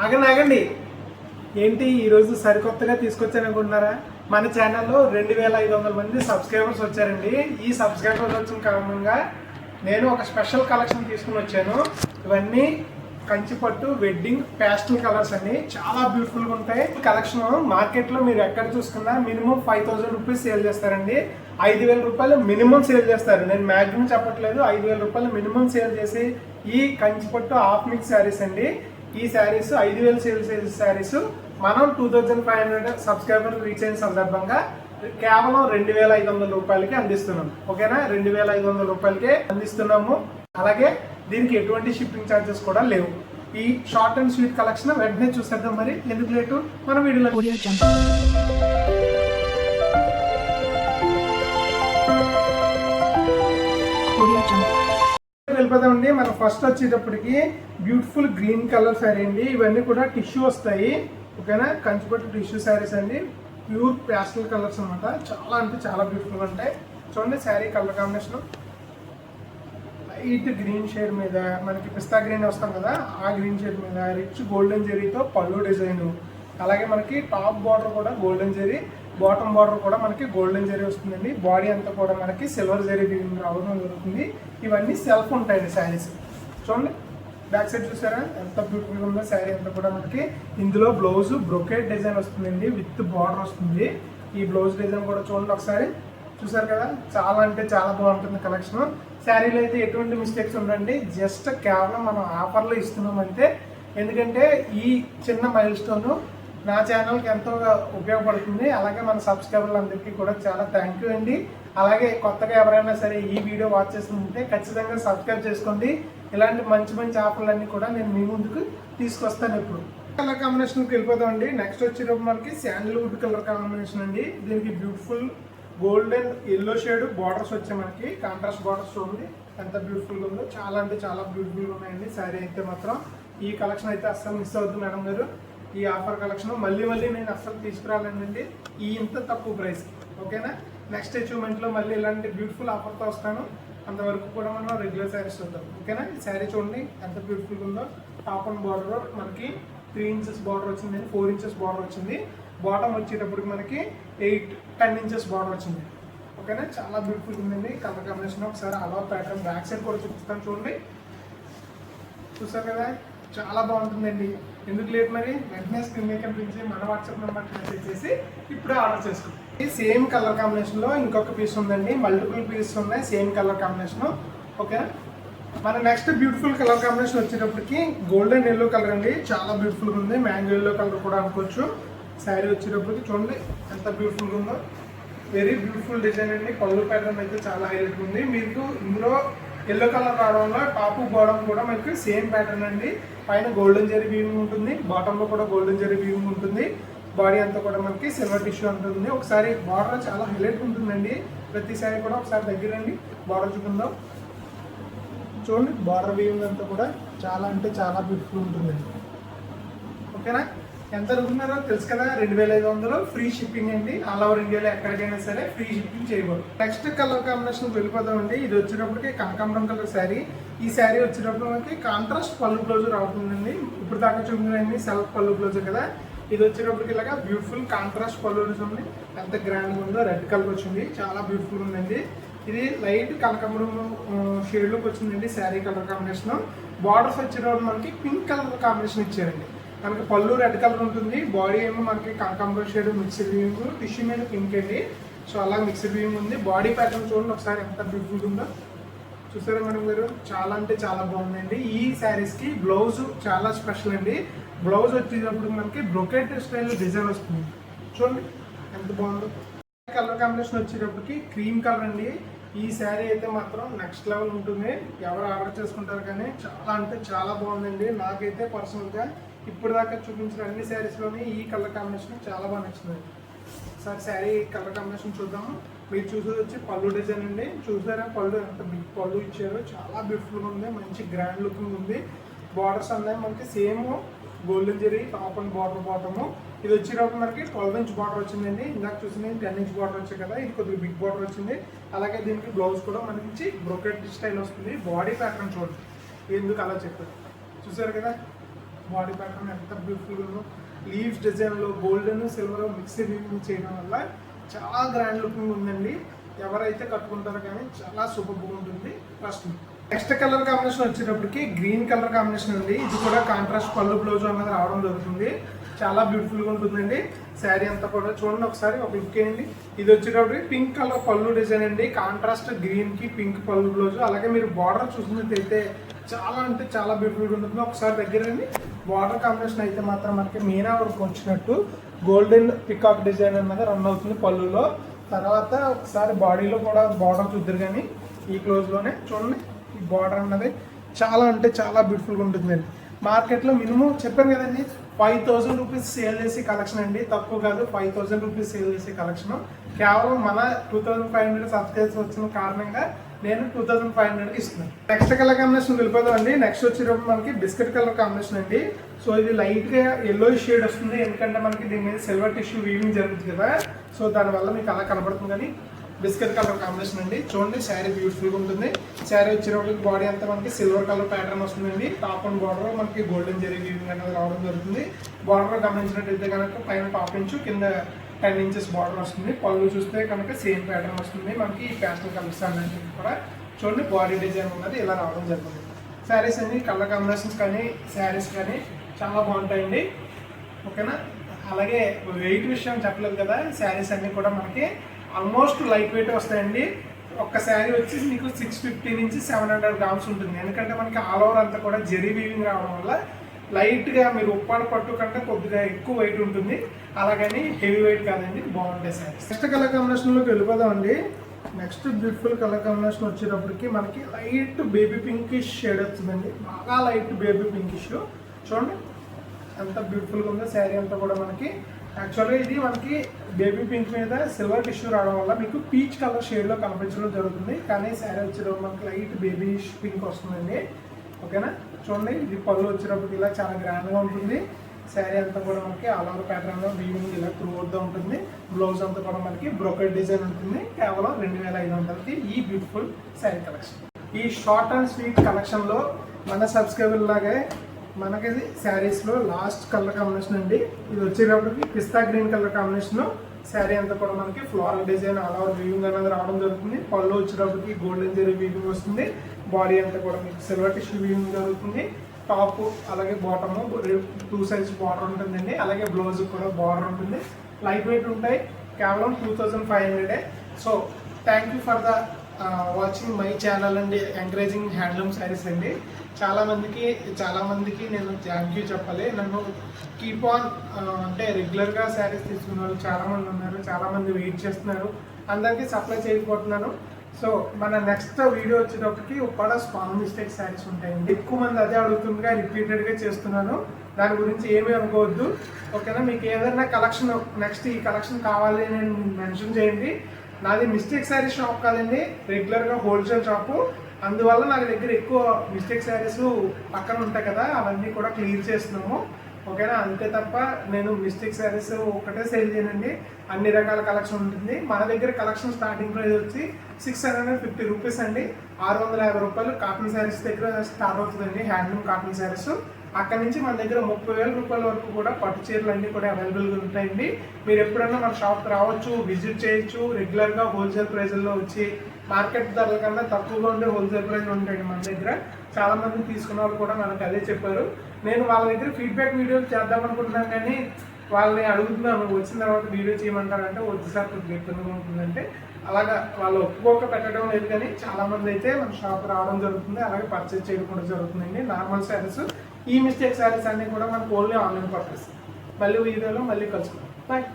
ఆగండి ఏంటి ఈరోజు సరికొత్తగా తీసుకొచ్చాననుకుంటున్నారా? మన ఛానల్లో 2500 మంది సబ్స్క్రైబర్స్ వచ్చారండి. ఈ సబ్స్క్రైబర్స్ వచ్చిన కారణంగా నేను ఒక స్పెషల్ కలెక్షన్ తీసుకుని వచ్చాను. ఇవన్నీ కంచిపట్టు వెడ్డింగ్ ప్యాస్టల్ కలర్స్ అండి. చాలా బ్యూటిఫుల్గా ఉంటాయి. కలెక్షన్ మార్కెట్లో మీరు ఎక్కడ చూసుకున్నా మినిమం 5000 రూపీస్ సేల్ చేస్తారండి. 5000 రూపాయలు మినిమం సేల్ చేస్తారు. నేను మ్యాక్సిమం చెప్పట్లేదు. 5000 రూపాయలు మినిమం సేల్ చేసి ఈ కంచిపట్టు హాఫ్ మిక్స్ శారీస్ అండి. ఈ శారీస్ 5000 సేల్ చేసే శారీస్ మనం 2500 సబ్స్క్రైబర్ రీచ్ అయిన సందర్భంగా కేవలం 2500 రూపాయలకి అందిస్తున్నాం. ఓకేనా? 2500 రూపాయలకే అందిస్తున్నాము. అలాగే దీనికి ఎటువంటి షిప్పింగ్ ఛార్జెస్ కూడా లేవు. ఈ షార్ట్ అండ్ స్వీట్ కలెక్షన్ వెంటనే చూసేద్దాం. మరి ఎందుకు లేటు, మన వీడియోలో వెళ్ళిపోదామండి. మనం ఫస్ట్ వచ్చేటప్పటికి బ్యూటిఫుల్ గ్రీన్ కలర్ శారీ అండి. ఇవన్నీ కూడా టిష్యూ వస్తాయి. ఓకేనా? కంచిపట్టు టిష్యూ శారీస్ అండి. ప్యూర్ ప్యాస్టల్ కలర్స్ అనమాట. చాలా అంటే చాలా బ్యూటిఫుల్గా ఉంటాయి. చూడండి sari colour combination light green shade మీద మనకి పిస్తా గ్రీన్ వస్తాం కదా, ఆ గ్రీన్ షేడ్ మీద రిచ్ గోల్డెన్ జెరీతో పళ్ళు డిజైన్, అలాగే మనకి టాప్ బార్డర్ కూడా గోల్డెన్ జెరీ, బాటమ్ బార్డర్ కూడా మనకి గోల్డెన్ జెరీ వస్తుందండి. బాడీ అంతా కూడా మనకి సిల్వర్ జెరీ రావడం జరుగుతుంది. ఇవన్నీ సెల్ఫ్ ఉంటాయండి శారీస్. చూడండి బ్యాక్ సైడ్ చూసారా ఎంత బ్యూటిఫుల్గా ఉందో శారీ అంతా కూడా మనకి. ఇందులో బ్లౌజ్ బ్రొకేట్ డిజైన్ వస్తుందండి, విత్ బార్డర్ వస్తుంది. ఈ బ్లౌజ్ డిజైన్ కూడా చూడండి ఒకసారి. చూసారు కదా, చాలా అంటే చాలా బాగుంటుంది కలెక్షన్. శారీలో అయితే ఎటువంటి మిస్టేక్స్ ఉండండి. జస్ట్ కేవలం మనం ఆఫర్లో ఇస్తున్నామంటే. ఎందుకంటే ఈ చిన్న మైల్ స్టోన్ నా ఛానల్కి ఎంతో ఉపయోగపడుతుంది. అలాగే మన సబ్స్క్రైబర్లందరికీ కూడా చాలా థ్యాంక్ యూ అండి. అలాగే కొత్తగా ఎవరైనా సరే ఈ వీడియో వాచ్ చేస్తుంటే ఖచ్చితంగా సబ్స్క్రైబ్ చేసుకోండి. ఇలాంటి మంచి మంచి ఆఫర్లన్నీ కూడా నేను మీ ముందుకు తీసుకొస్తాను ఎప్పుడు. కలర్ కాంబినేషన్కి వెళ్ళిపోతామండి. నెక్స్ట్ వచ్చేటప్పుడు మనకి శాండిల్వుడ్ కలర్ కాంబినేషన్ అండి. దీనికి beautiful golden yellow shade borders వచ్చాయి. మనకి కాంట్రాస్ట్ బార్డర్స్ చూడండి ఎంత బ్యూటిఫుల్గా ఉందో. చాలా అంటే చాలా బ్యూటిఫుల్గా ఉన్నాయండి శారీ అయితే మాత్రం. ఈ కలెక్షన్ అయితే అస్సలు మిస్ అవుతుంది మేడం గారు. ఈ ఆఫర్ కలెక్షన్ మళ్ళీ నేను అస్సలు తీసుకురాలేనండి ఈ ఇంత తక్కువ ప్రైస్. ఓకేనా? నెక్స్ట్ అచీవ్మెంట్లో మళ్ళీ ఇలాంటి బ్యూటిఫుల్ ఆఫర్తో వస్తాను. అంతవరకు కూడా మనం రెగ్యులర్ శారీస్ చూద్దాం. ఓకేనా? ఈ శారీ చూడండి ఎంత బ్యూటిఫుల్గా ఉందో. టాప్ అండ్ బార్డర్ మనకి 3 ఇంచెస్ బార్డర్ వచ్చింది, 4 ఇంచెస్ బార్డర్ వచ్చింది. బాటమ్ వచ్చేటప్పటికి మనకి 8-10 ఇంచెస్ బార్డర్ వచ్చింది. ఓకేనా? చాలా బ్యూటిఫుల్ ఉందండి కలర్ కాంబినేషన్. ఒకసారి అలా ప్యాటర్న్ బ్యాక్ సైడ్ కూడా చూపిస్తాను చూడండి. చూసారు కదా, చాలా బాగుంటుందండి. ఎందుకు లేదు మరి, వెంటనే స్క్రీన్ మీద కనిపించి మన వాట్సాప్ నెంబర్కి మెసేజ్ చేసి ఇప్పుడే ఆర్డర్ చేసుకోండి. సేమ్ కలర్ కాంబినేషన్లో ఇంకొక పీస్ ఉందండి. మల్టిపుల్ పీసెస్ ఉన్నాయి సేమ్ కలర్ కాంబినేషన్. ఓకేనా? మన నెక్స్ట్ బ్యూటిఫుల్ కలర్ కాంబినేషన్ వచ్చేటప్పటికి గోల్డెన్ ఎల్లో కలర్ అండి. చాలా బ్యూటిఫుల్గా ఉంది. మ్యాంగో ఎల్లో కలర్ కూడా అనుకోవచ్చు. శారీ వచ్చేటప్పటికి చూడండి ఎంత బ్యూటిఫుల్గా ఉందో. వెరీ బ్యూటిఫుల్ డిజైన్ అండి. పళ్ళు ప్యాటర్న్ అయితే చాలా హైలైట్ ఉంది. మీకు ఇందులో ఎల్లో కలర్ రావడంలో టాప్ బాటమ్ కూడా మనకి సేమ్ ప్యాటర్న్ అండి. పైన గోల్డెన్ జెరీ వీవింగ్ ఉంటుంది, బాటంలో కూడా గోల్డెన్ జెరీ వీవింగ్ ఉంటుంది. బాడీ అంతా కూడా మనకి సిల్వర్ టిష్యూ ఉంటుంది. ఒకసారి బార్డర్ చాలా హైలైట్ ఉంటుందండి. ప్రతి శారీ కూడా ఒకసారి దగ్గరండి బార్డర్ చూపుందాం. చూడండి బార్డర్ వీవింగ్ అంతా కూడా చాలా అంటే చాలా బ్యూటిఫుల్ ఉంటుందండి. ఓకేనా? ఎంత అనుకున్నారో తెలుసు కదా, 2500 ఫ్రీ షిప్పింగ్ అండి. ఆల్ ఓవర్ ఇండియాలో ఎక్కడికైనా సరే ఫ్రీ షిప్పింగ్ చేయకూడదు. నెక్స్ట్ కలర్ కాంబినేషన్ వెళ్ళిపోతామండి. ఇది వచ్చేటప్పటికి కనకాంబరం కలర్ శారీ. ఈ శారీ వచ్చేటప్పుడు మనకి కాంట్రాస్ట్ పళ్ళు బ్లౌజ్ రావుతుందండి. ఇప్పుడు దాకా చూపించిన సెల్ఫ్ పళ్ళు బ్లౌజ్ కదా. ఇది వచ్చేటప్పటికి ఇలాగా బ్యూటిఫుల్ కాంట్రాస్ట్ పళ్ళు ఉంది. ఎంత గ్రాండ్గా ఉందో. రెడ్ కలర్ వచ్చింది, చాలా బ్యూటిఫుల్ ఉందండి. ఇది లైట్ కనకాంబరం షేడ్లోకి వచ్చిందండి శారీ కలర్ కాంబినేషన్. బార్డర్స్ వచ్చేటప్పుడు మనకి పింక్ కలర్ కాంబినేషన్ ఇచ్చారండి. మనకి పళ్ళు రెడ్ కలర్ ఉంటుంది. బాడీ ఏమో మనకి కనకాంబరం షేడ్ మిక్స్డ్ వ్యూయింగ్, టిష్యూ మీద పింక్ అండి. సో అలా మిక్స్డ్ వ్యూయింగ్ ఉంది. బాడీ ప్యాటర్న్ చూడండి ఒకసారి ఎంత బ్యూటిఫుల్ ఉందో. చూసారా మేడం గారు, చాలా అంటే చాలా బాగుందండి. ఈ శారీస్కి బ్లౌజ్ చాలా స్పెషల్ అండి. బ్లౌజ్ వచ్చేటప్పుడు మనకి బ్రొకెట్ స్టైల్ డిజైన్ వస్తుంది. చూడండి ఎంత బాగుందో. కలర్ కాంబినేషన్ వచ్చేటప్పటికి క్రీమ్ కలర్ అండి. ఈ శారీ అయితే మాత్రం నెక్స్ట్ లెవెల్ ఉంటుంది. ఎవరు ఆర్డర్ చేసుకుంటారు కానీ చాలా అంటే చాలా బాగుందండి. నాకైతే పర్సనల్గా ఇప్పుడు దాకా చూపించిన అన్ని శారీస్లోని ఈ కలర్ కాంబినేషన్ చాలా బాగా నచ్చింది. సార్ శారీ కలర్ కాంబినేషన్ చూద్దాము. మీరు చూసేది వచ్చి పళ్ళు డిజైన్ అండి. చూసారా పళ్ళు ఎంత బిగ్ పళ్ళు ఇచ్చారో, చాలా బ్యూటిఫుల్గా ఉంది. మంచి గ్రాండ్ లుకింగ్ ఉంది. బార్డర్స్ అన్నాయి మనకి same golden zari top and border bottom. ఇది వచ్చేటప్పుడు మనకి 12 ఇంచ్ బార్డర్ వచ్చిందండి. ఇందాక చూసింది 10 ఇంచ్ బార్డర్ వచ్చాయి కదా, ఇది కొద్దిగా బిగ్ బార్డర్ వచ్చింది. అలాగే దీనికి బ్లౌజ్ కూడా మనకి బ్రొకెట్ స్టైల్ వస్తుంది. బాడీ ప్యాటర్న్ చూడండి ఎందుకు అలా చెప్పారు. చూసారు కదా, బాడీ ప్యాటర్న్ ఎంత బ్యూటిఫుల్ ఉందో, లీవ్స్ డిజైన్లో గోల్డెన్ సిల్వర్ మిక్స్ వీవింగ్ చేయడం వల్ల చాలా గ్రాండ్ లుకింగ్ ఉందండి. ఎవరైతే కట్టుకుంటారో కానీ చాలా సూపర్గా ఉంటుంది. ఫస్ట్ నెక్స్ట్ కలర్ కాంబినేషన్ వచ్చేటప్పటికి గ్రీన్ కలర్ కాంబినేషన్ అండి. ఇది కూడా కాంట్రాస్ట్ పళ్ళు బ్లౌజ్ అన్నది రావడం జరుగుతుంది. చాలా బ్యూటిఫుల్గా ఉంటుందండి. శారీ అంతా కూడా చూడండి ఒకసారి, ఒక లుక్ వేయండి. ఇది వచ్చేటప్పటికి పింక్ కలర్ పళ్ళు డిజైన్ అండి. కాంట్రాస్ట్ గ్రీన్కి పింక్ పళ్ళు బ్లౌజ్. అలాగే మీరు బార్డర్ చూసినట్టయితే చాలా అంటే చాలా బ్యూటిఫుల్గా ఉంటుంది. ఒకసారి దగ్గరండి. బార్డర్ కాంబినేషన్ అయితే మాత్రం మనకి మీనా వర్క్ వచ్చినట్టు గోల్డెన్ పికాక్ డిజైన్ అన్నది రన్ అవుతుంది పళ్ళులో. తర్వాత ఒకసారి బాడీలో కూడా బార్డర్ చూద్దరు కానీ ఈ క్లోజ్లోనే చూడండి. ఈ బార్డర్ అన్నది చాలా అంటే చాలా బ్యూటిఫుల్గా ఉంటుందండి. మార్కెట్లో మినిమం చెప్పాను కదండి, 5000 రూపీస్ సేల్ చేసే కలెక్షన్ అండి. తక్కువ కాదు, 5000 రూపీస్ సేల్ చేసే కలెక్షన్. కేవలం మన 2500 సబ్స్క్రైబర్స్ వచ్చిన కారణంగా నేను 2500కి ఇస్తున్నాను. నెక్స్ట్ కలర్ కాంబినేషన్ వెళ్ళిపోదాం అండి. నెక్స్ట్ వచ్చేటప్పుడు మనకి బిస్కెట్ కలర్ కాంబినేషన్ అండి. సో ఇది లైట్గా ఎల్లో షేడ్ వస్తుంది, ఎందుకంటే మనకి దీని మీద సిల్వర్ టిష్యూ వీవింగ్ జరుగుతుంది కదా. సో దానివల్ల మీకు అలా కనబడుతుంది. కానీ బిస్కెట్ కలర్ కాంబినేషన్ అండి. చూడండి శారీ బ్యూటిఫుల్గా ఉంటుంది. శారీ వచ్చినప్పటికి బాడీ అంతా మనకి సిల్వర్ కలర్ ప్యాటర్న్ వస్తుందండి. టాప్ అండ్ బార్డర్ మనకి గోల్డెన్ జరీ వీవింగ్ అనేది రావడం జరుగుతుంది. బార్డర్ గమనించినట్టయితే కనుక పైన టాప్ ఇంచు, కింద 10 ఇంచెస్ బార్డర్ వస్తుంది. పళ్ళు చూస్తే కనుక సేమ్ ప్యాటర్న్ వస్తుంది. మనకి ప్యాస్టల్ కలర్స్ అనేది కూడా చూడండి బాడీ డిజైన్ ఉన్నది ఇలా రావడం జరుగుతుంది. శారీస్ అన్ని కలర్ కాంబినేషన్స్ కానీ శారీస్ కానీ చాలా బాగుంటాయండి. ఓకేనా. అలాగే వెయిట్ విషయం చెప్పలేదు కదా, శారీస్ అన్నీ కూడా మనకి ఆల్మోస్ట్ లైట్ వెయిట్ వస్తాయండి. ఒక్క శారీ వచ్చి మీకు 650 నుంచి 700 గ్రామ్స్ ఉంటుంది. ఎందుకంటే మనకి ఆల్ ఓవర్ అంతా కూడా జరీ వీవింగ్ రావడం వల్ల లైట్గా మీరు ఉప్పాడ పట్టు కంటే కొద్దిగా ఎక్కువ వెయిట్ ఉంటుంది. అలాగని హెవీ వెయిట్ కాదండి, బాగుంటాయి శారీస్. నెక్స్ట్ కలర్ కాంబినేషన్లోకి వెళ్ళిపోదామండి. నెక్స్ట్ బ్యూటిఫుల్ కలర్ కాంబినేషన్ వచ్చేటప్పటికి మనకి లైట్ బేబీ పింకిష్ షేడ్ వస్తుందండి. బాగా లైట్ బేబీ పింకిష్. చూడండి ఎంత బ్యూటిఫుల్గా ఉందో శారీ అంతా కూడా మనకి. యాక్చువల్గా ఇది మనకి బేబీ పింక్ మీద సిల్వర్ టిష్యూ రావడం వల్ల మీకు పీచ్ కలర్ షేడ్లో కనిపించడం జరుగుతుంది. కానీ శారీ వచ్చేటప్పుడు మనకి లైట్ బేబీ పింక్ వస్తుందండి. ఓకేనా. చూడండి ఇది పళ్ళు వచ్చేటప్పటికి ఇలా చాలా గ్రాండ్గా ఉంటుంది. శారీ అంతా కూడా మనకి ఆల్ ఓవర్ ప్యాటర్న్లో వీవింగ్ ఇలా త్రూ అవుతూ ఉంటుంది. బ్లౌజ్ అంతా కూడా మనకి బ్రోకెట్ డిజైన్ ఉంటుంది. కేవలం 2500కి ఈ బ్యూటిఫుల్ శారీ కలెక్షన్. ఈ షార్ట్ అండ్ స్వీట్ కలెక్షన్లో మన సబ్స్క్రైబర్ లాగే మనకి శారీస్లో లాస్ట్ కలర్ కాంబినేషన్ అండి. ఇది వచ్చేటప్పటికి పిస్తా గ్రీన్ కలర్ కాంబినేషన్. శారీ అంతా కూడా మనకి floral design all over weaving అనేది రావడం జరుగుతుంది. పళ్ళు వచ్చేటప్పటికి గోల్డెన్ జరీ వీవింగ్ వస్తుంది. బాడీ అంతా కూడా మీకు సిల్వర్ టిష్యూ వీవింగ్ జరుగుతుంది. టాప్ అలాగే బాటమ్ 2 సైజ్ బార్డర్ ఉంటుందండి. అలాగే బ్లౌజ్ కూడా బార్డర్ ఉంటుంది. లైట్ వెయిట్ ఉంటాయి. కేవలం 2500. So thank you for the watching my channel అండి. ఎంకరేజింగ్ హ్యాండ్లూమ్ శారీస్ అండి. చాలామందికి నేను థ్యాంక్ యూ చెప్పాలి. నన్ను కీప్ ఆన్ అంటే రెగ్యులర్గా శారీస్ తీసుకున్న వాళ్ళు చాలామంది ఉన్నారు. చాలామంది వెయిట్ చేస్తున్నారు. అందరికీ సప్లై చేయకపోతున్నాను. సో మన నెక్స్ట్ వీడియో వచ్చేటప్పటికి ఉప్పాడ స్పాన్ మిస్టేక్ శారీస్ ఉంటాయండి. ఎక్కువ మంది అదే అడుగుతుండగా రిపీటెడ్గా చేస్తున్నాను. దాని గురించి ఏమీ అనుకోవద్దు. ఓకేనా. మీకు ఏదైనా కలెక్షన్ నెక్స్ట్ ఈ కలెక్షన్ కావాలి అని మెన్షన్ చేయండి. నాది మిస్టేక్ శారీ షాప్ కాదండి, రెగ్యులర్గా హోల్సేల్ షాపు. అందువల్ల నా దగ్గర ఎక్కువ మిస్టేక్ శారీస్ పక్కన ఉంటాయి కదా, అవన్నీ కూడా క్లియర్ చేస్తున్నాము. ఓకేనా. అంతే తప్ప నేను మిస్టేక్ శారీస్ ఒకటే సేల్ చేయనండి. అన్ని రకాల కలెక్షన్ ఉంటుంది. మన దగ్గర కలెక్షన్ స్టార్టింగ్ ప్రైస్ వచ్చి 650 రూపీస్ అండి. 650 రూపాయలు కాటన్ శారీస్ దగ్గర స్టార్ట్ అవుతుందండి. Handloom cotton saris. అక్కడ నుంచి మన దగ్గర 30,000 రూపాయల వరకు కూడా పట్టు చీరలు అన్నీ కూడా అవైలబుల్గా ఉంటాయండి. మీరు ఎప్పుడైనా మన షాప్కి రావచ్చు, విజిట్ చేయొచ్చు. రెగ్యులర్గా హోల్సేల్ ప్రైజ్లో వచ్చి మార్కెట్ ధరల కన్నా తక్కువగా ఉండే హోల్సేల్ ప్రైస్ ఉంటాయండి మన దగ్గర. చాలామంది తీసుకున్న వాళ్ళు కూడా మనకు అదే చెప్పారు. నేను వాళ్ళ దగ్గర ఫీడ్బ్యాక్ వీడియోలు చేద్దాం అనుకుంటున్నాను, కానీ వాళ్ళని అడుగుతున్నాను వచ్చిన తర్వాత వీడియో చేయమంటారంటే వద్దు సార్ కొద్దిగా ఇబ్బందిగా ఉంటుందంటే అలాగా వాళ్ళు ఒప్పుకోక పెట్టడం లేదు. కానీ చాలామంది అయితే మన షాప్ రావడం జరుగుతుంది, అలాగే పర్చేజ్ చేయడం కూడా జరుగుతుందండి. నార్మల్ శారీస్, ఈ మిస్టేక్ శారీస్ అన్నీ కూడా మనకు ఓన్లీ ఆన్లైన్ పర్చేస్. మళ్ళీ వీడియోలో మళ్ళీ కలుసుకుందాం. బాయ్.